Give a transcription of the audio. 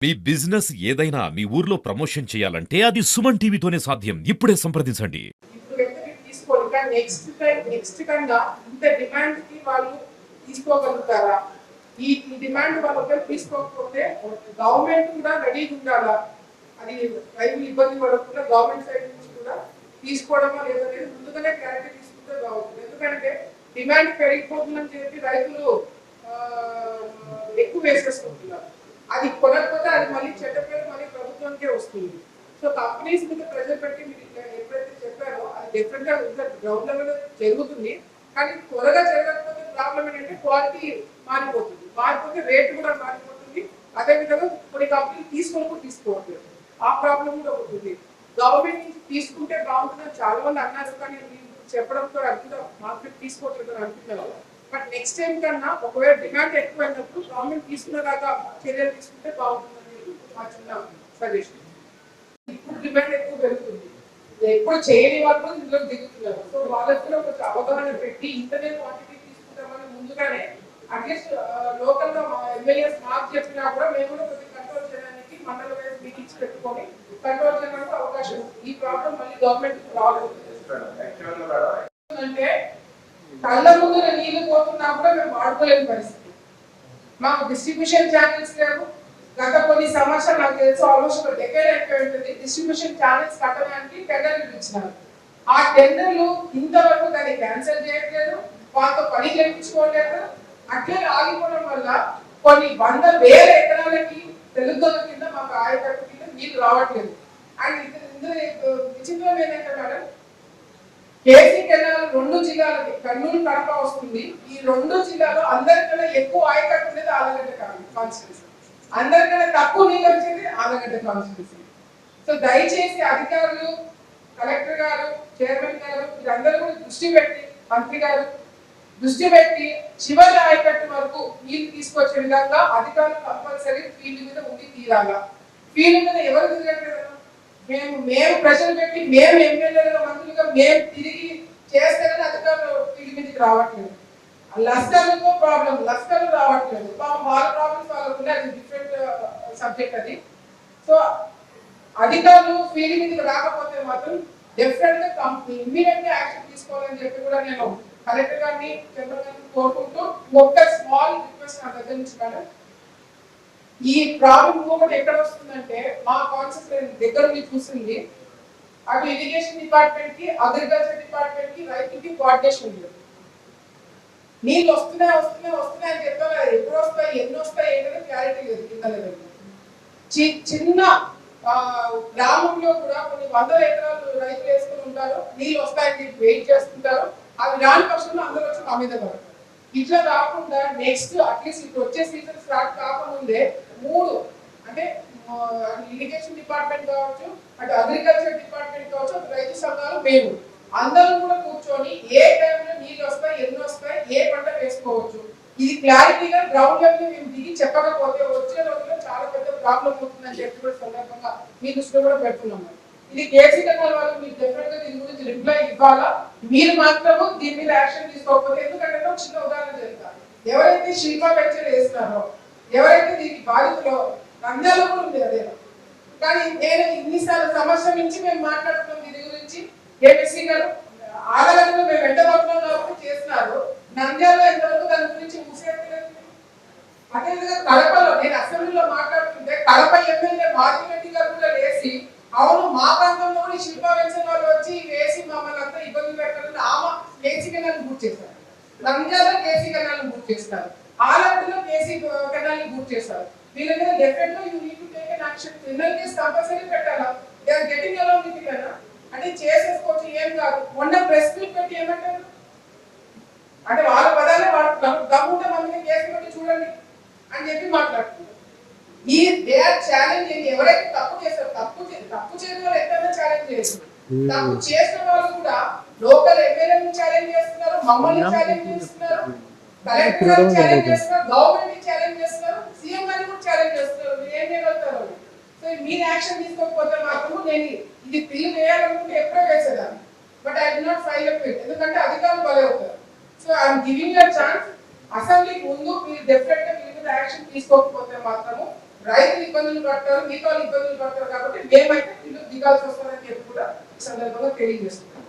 మీ business ఏదైనా మీ ఊర్లో promotion చేయాలంటే అది సుమన్ టీవీతోనే సాధ్యం. ఇప్పుడే సంప్రదించండి. ఇప్పుడు వెంటనే తీసుకోండి కానీ నెక్స్ట్ కన్నా ఇంత డిమాండ్ కి వాళ్ళు తీసుకోగలుగుతారా? ఈ డిమాండ్ వాళ్ళు ఒకవేళ తీసుకోకపోతే గవర్నమెంట్ కూడా రెడీగా ఉండాలా? అది రైతులు ఇబ్బంది పడకుండా గవర్నమెంట్ సైడ్ నుంచి కూడా తీసుకోవడమా లేదనేది ముందుగానే క్లారిటీ తీసుకుంటే బాగుంటుంది. ఎందుకంటే డిమాండ్ పెరిగిపోతుందని చెప్పి రైతులు ఎక్కువ వేసేసుకుంటున్నారు. అది కొనకపోతే అది మళ్ళీ చెడ్డ పేరు మళ్ళీ ప్రభుత్వానికే వస్తుంది. సో కంపెనీస్ మీద ప్రెజర్ పెట్టి మీరు ఎప్పుడైతే చెప్పారో అది డెఫినెట్ గా గ్రౌండ్ లెవెల్ జరుగుతుంది. కానీ త్వరగా జరగకపోతే ప్రాబ్లం ఏంటంటే క్వాలిటీ మారిపోతుంది, మారిపోతే రేట్ కూడా మారిపోతుంది. అదేవిధంగా కొన్ని కంపెనీలు తీసుకోవట్లేదు, ఆ ప్రాబ్లం కూడా ఉంటుంది. గవర్నమెంట్ నుంచి తీసుకుంటే బాగుంటుందని చాలా మంది అన్నారు, కానీ చెప్పడంతో అది మార్కెట్ తీసుకోవట్లేదు అని అంటున్నారు. బట్ నెక్స్ట్ టైం కన్నా ఒకవేళ డిమాండ్ ఎక్కువైనప్పుడు గవర్నమెంట్ తీసుకునేదాకా చర్యలు తీసుకుంటే బాగుంటుందని మా చిన్న సజెషన్. ఇప్పుడు డిమాండ్ ఎక్కువ పెరుగుతుంది, ఎప్పుడు చేయని వాళ్ళు ఇందులో దిగుతున్నారు. సో వాళ్ళకి ఒక అవగాహన పెట్టి ఇంతనే క్వాంటిటీ తీసుకుంటామని ముందుగానే అట్లీస్ట్ లోకల్ గా ఎమ్మెల్యేస్ మాకు చెప్పినా కూడా మేము కూడా కొద్దిగా కంట్రోల్ చేయడానికి మండల వైజ్ మీటింగ్స్ పెట్టుకొని కంట్రోల్ చేయడానికి అవకాశం ఉంది. ఈ ప్రాబ్లం మళ్ళీ గవర్నమెంట్ రాలేదు అంటే కళ్ళ ముందు నీళ్లు పోతున్నా కూడా మేము వాడుకోలేని పరిస్థితి. మాకు డిస్ట్రిబ్యూషన్ ఛానల్స్ లేవు. గత కొన్ని సంవత్సరాలు నాకు తెలుసు ఆల్మోస్ట్ ఒక డెకేడ్ అయిపోయి ఉంటుంది డిస్ట్రిబ్యూషన్ ఛానల్స్ కట్టడానికి టెండర్లు ఇచ్చినారు. ఆ టెండర్లు ఇంతవరకు దాన్ని క్యాన్సిల్ చేయట్లేదు, వాళ్ళతో పని చేయించుకోలేదు. అట్లే ఆగిపోవడం వల్ల కొన్ని వేల ఎకరాలకి తెలుగు కింద మాకు ఆయకట్టు కింద నీళ్లు రావట్లేదు. అండ్ ఇందులో విచిత్రం ఏంటంటే మేడం, కేసీ కెనాల్ 2 జిల్లాలకి కర్నూలు కడప వస్తుంది. ఈ 2 జిల్లాలో అందరికన్నా ఎక్కువ ఆయకట్టు ఉండేది ఆలగడ్డ కాన్స్టిట్యూన్సీ, అందరికన్నా తక్కువ నీళ్ళు వచ్చేది ఆలగడ్డ కాన్స్టిట్యూన్సీ. సో దయచేసి అధికారులు, కలెక్టర్ గారు, చైర్మన్ గారు వీరందరూ కూడా దృష్టి పెట్టి, మంత్రి గారు దృష్టి పెట్టి చివరి ఆయకట్టు వరకు నీళ్ళు తీసుకొచ్చే విధంగా అధికారులు కంపల్సరీ ఫీల్డ్ మీద ఉండి తీరాలా. ఫీల్డ్ మీద ఎవరు తిరగట్లేదు, మేము ప్రజలు పెట్టి మేము ఎమ్మెల్యేలుగా మంత్రులుగా మేము తిరిగి చేస్తే కానీ అధికారులు ఫీల్డ్ మీదకి రావట్లేదు. లస్కర్లతో ప్రాబ్లం, లస్కర్లు రావట్లేదు. వాళ్ళ ప్రాబ్లమ్స్ వాళ్ళకు అది డిఫరెంట్ సబ్జెక్ట్ అది. సో అధికారులు ఫీల్డ్ మీదకి రాకపోతే మాత్రం డెఫినెట్ గా ఇమ్మీడియట్ గా యాక్షన్ తీసుకోవాలని చెప్పి కూడా నేను కలెక్టర్ గారిని, చంద్రబాబు గారిని కోరుకుంటూ ఒక్క స్మాల్ రిక్వెస్ట్ నా దగ్గర నుంచి మేడం, ఈ ప్రాబ్లం కూడా ఎక్కడ వస్తుందంటే మా కాన్సెప్ట్ దగ్గర మీరు చూసింది అటు ఇరిగేషన్ డిపార్ట్మెంట్ కి, అగ్రికల్చర్ డిపార్ట్మెంట్ కి, రైతుకి కోఆర్డినేషన్ లేదు. నీళ్ళు వస్తున్నాయి అని చెప్పారు, ఎప్పుడు వస్తాయి, ఎన్ని వస్తాయి ఏంటనే క్లారిటీ లేదు కింద లెవెల్. చిన్న గ్రామంలో కూడా కొన్ని 100 ఎకరాలు రైతులు వేసుకుని ఉంటారు, నీళ్ళు వస్తాయని వెయిట్ చేస్తుంటారు. అవి రాని పక్షంలో అందరూ వచ్చి మా మీద పడతారు. ఇట్లా కాకుండా నెక్స్ట్ అట్లీస్ట్ ఇప్పుడు వచ్చే సీజన్ స్టార్ట్ కాకముందే 3 అంటే ఇరిగేషన్ డిపార్ట్మెంట్ కావచ్చు, అటు అగ్రికల్చర్ డిపార్ట్మెంట్ కావచ్చు, అటు రైతు సంఘాలు, మేము అందరం కూడా కూర్చొని ఏ టైంలో నీళ్ళు వస్తాయి, ఎన్ని వస్తాయి, ఏ పంట వేసుకోవచ్చు, ఇది క్లారిటీగా గ్రౌండ్ లెవెల్ మేము దిగి చెప్పకపోతే వచ్చే రోజుల్లో చాలా పెద్ద ప్రాబ్లం అవుతుందని చెప్పి కూడా సందర్భంగా మీ దృష్టిలో కూడా పెడుతున్నాము. ఇది కేసీ కెనాల్ వాళ్ళు మీరు డెఫినెట్ గా దీని గురించి రిప్లై ఇవ్వాలా. మీరు మాత్రము దీని మీద యాక్షన్ తీసుకోకపోతే, ఎందుకంటే చిన్న ఉదాహరణ చెప్తారు, ఎవరైతే శిల్పా వెంచర్ వేస్తున్నారో, ఎవరైతే దీనికి బాధితులో నంద్యాల కూడా ఉంది అదే. కానీ నేను ఇన్నిసార్లు సంవత్సరం నుంచి మేము మాట్లాడుతున్నాం దీని గురించి. ఏపీసీ గారు ఆడగంటలో మేము వెంటబడుతున్నాం కాబట్టి చేస్తున్నారు, నంద్యాలలో ఎంతవరకు దాని గురించి ఊసేయట్లేదు. అదేవిధంగా కడపలో నేను అసెంబ్లీలో మాట్లాడుతుంటే కడప ఎమ్మెల్యే మాధురెడ్డి గారు కూడా లేచి అవును మా ప్రాంతంలో కూడా శిల్పా వెంచర్ వాళ్ళు వచ్చి వేసి మమ్మల్ని అంతా ఇబ్బంది పెట్టాలని ఆమె కేసీ కెనాల్ బుక్ చేశారు, నంద్యాల కేసీ కెనాల్ బుక్ చేస్తారు, ఆలగడ్డలో కేసీ కెనాల్ బుక్ చేస్తారు. వీళ్ళ మీద డెఫినెట్ గా you need to take an action. Criminal case compulsory పెట్టాలా. They are getting allowed with it అంటే చేసేసుకోవచ్చు, ఏం కాదు. మొన్న ప్రెస్ మీట్ పెట్టి ఏమంటారు అంటే వాళ్ళ పదాలే వాడుతున్నారు, దమ్ముంటే మన మీద కేసు పెట్టి చూడండి అని చెప్పి మాట్లాడుతున్నారు. ఈ దే ఆర్ ఛాలెంజింగ్ ఎవరైతే తప్పు చేస్తారు, తప్పు చేయడం వాళ్ళు ఎక్కడైనా ఛాలెంజ్ చేస్తారు. తప్పు చేసిన వాళ్ళు కూడా లోకల్ ఎమ్మెల్యేలను ఛాలెంజ్ చేస్తున్నారు, మమ్మల్ని ఛాలెంజ్ చేస్తున్నారు, కలెక్టర్ గారిని ఛాలెంజ్ చేస్తున్నారు, గవర్నమెంట్ ని ఛాలెంజ్ చేస్తున్నారు, సీఎం గారిని కూడా ఛాలెంజ్ చేస్తున్నారు. మీరు ఏం చేయగలుగుతారు? సో మీరు యాక్షన్ తీసుకోకపోతే మాత్రము నేను ఇది బిల్లు వేయాలనుకుంటే ఎప్పుడో వేసేదాన్ని, but I did not file up it, ఎందుకంటే అధికారులు బలే అవుతారు. So I'm giving you chance. అసెంబ్లీకి ముందు మీరు డెఫినెట్ గా మీరు యాక్షన్ తీసుకోకపోతే మాత్రము రైతులు ఇబ్బందులు పడతారు, మిగతా వాళ్ళు ఇబ్బందులు పడతారు కాబట్టి మేమైతే వీళ్ళు దిగాల్సి వస్తుందని చెప్పి కూడా ఈ సందర్భంగా తెలియజేస్తున్నాం.